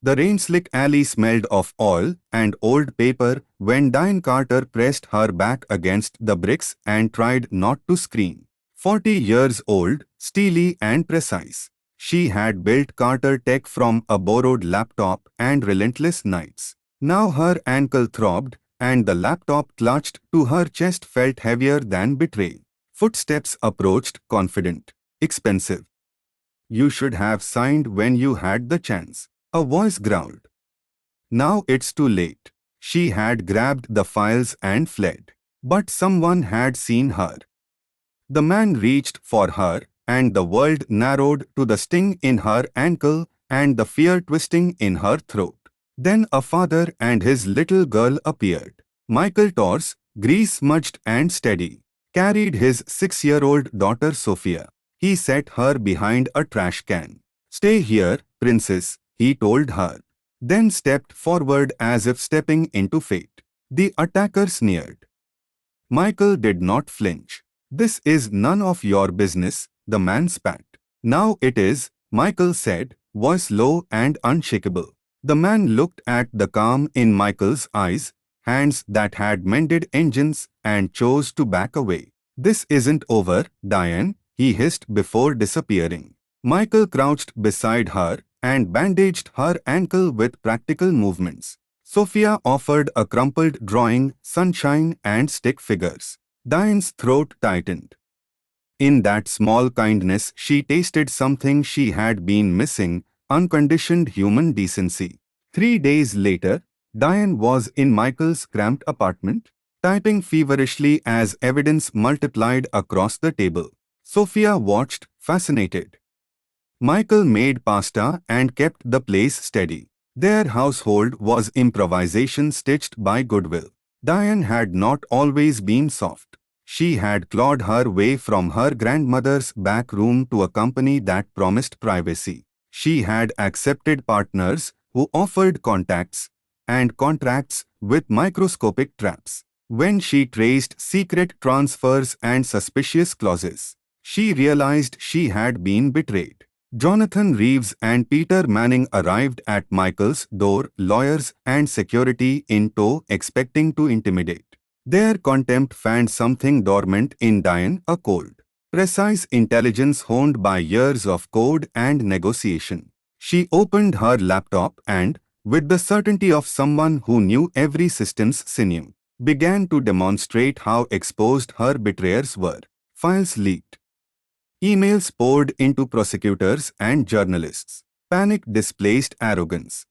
The rain-slick alley smelled of oil and old paper when Diane Carter pressed her back against the bricks and tried not to scream. 40 years old, steely and precise. She had built Carter Tech from a borrowed laptop and relentless nights. Now her ankle throbbed, and the laptop clutched to her chest felt heavier than betrayal. Footsteps approached, confident. Expensive. You should have signed when you had the chance. A voice growled. Now it's too late. She had grabbed the files and fled. But someone had seen her. The man reached for her, and the world narrowed to the sting in her ankle and the fear twisting in her throat. Then a father and his little girl appeared. Michael Tors, grease-smudged and steady, carried his 6-year-old daughter Sophia. He set her behind a trash can. "Stay here, princess," he told her. Then stepped forward as if stepping into fate. The attacker sneered. Michael did not flinch. "This is none of your business," the man spat. "Now it is," Michael said, voice low and unshakable. The man looked at the calm in Michael's eyes, hands that had mended engines, and chose to back away. "This isn't over, Diane," he hissed before disappearing. Michael crouched beside her and bandaged her ankle with practical movements. Sophia offered a crumpled drawing, sunshine and stick figures. Diane's throat tightened. In that small kindness she tasted something she had been missing, unconditioned human decency. 3 days later, Diane was in Michael's cramped apartment, typing feverishly as evidence multiplied across the table. Sophia watched, fascinated. Michael made pasta and kept the place steady. Their household was improvisation stitched by goodwill. Diane had not always been soft. She had clawed her way from her grandmother's back room to a company that promised privacy. She had accepted partners who offered contacts and contracts with microscopic traps. When she traced secret transfers and suspicious clauses, she realized she had been betrayed. Jonathan Reeves and Peter Manning arrived at Michael's door, lawyers and security in tow, expecting to intimidate. Their contempt fanned something dormant in Diane, a cold, precise intelligence honed by years of code and negotiation. She opened her laptop and, with the certainty of someone who knew every system's sinew, began to demonstrate how exposed her betrayers were. Files leaked. Emails poured into prosecutors and journalists. Panic displaced arrogance.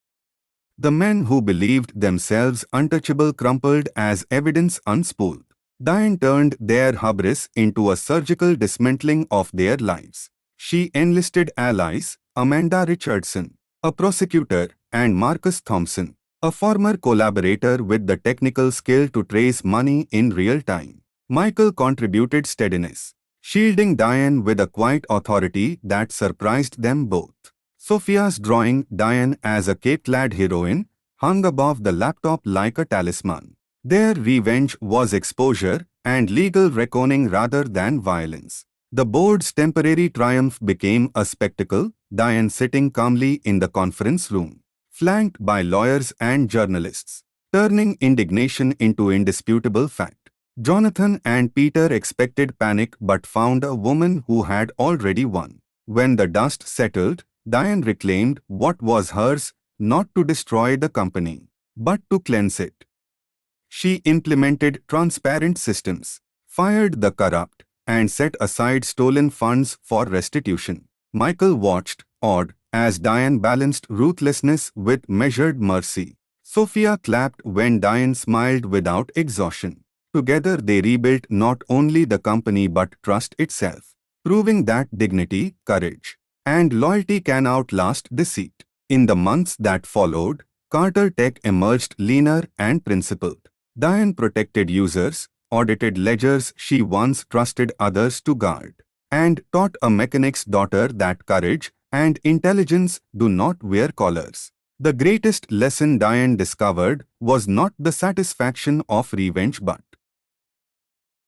The men who believed themselves untouchable crumpled as evidence unspooled. Diane turned their hubris into a surgical dismantling of their lives. She enlisted allies, Amanda Richardson, a prosecutor, and Marcus Thompson, a former collaborator with the technical skill to trace money in real time. Michael contributed steadiness, shielding Diane with a quiet authority that surprised them both. Sophia's drawing, Diane as a cape-clad heroine, hung above the laptop like a talisman. Their revenge was exposure and legal reckoning rather than violence. The board's temporary triumph became a spectacle, Diane sitting calmly in the conference room, flanked by lawyers and journalists, turning indignation into indisputable fact. Jonathan and Peter expected panic but found a woman who had already won. When the dust settled, Diane reclaimed what was hers, not to destroy the company, but to cleanse it. She implemented transparent systems, fired the corrupt, and set aside stolen funds for restitution. Michael watched, awed, as Diane balanced ruthlessness with measured mercy. Sophia clapped when Diane smiled without exhaustion. Together they rebuilt not only the company but trust itself, proving that dignity, courage, and loyalty can outlast deceit. In the months that followed, Carter Tech emerged leaner and principled. Diane protected users, audited ledgers she once trusted others to guard, and taught a mechanic's daughter that courage and intelligence do not wear collars. The greatest lesson Diane discovered was not the satisfaction of revenge but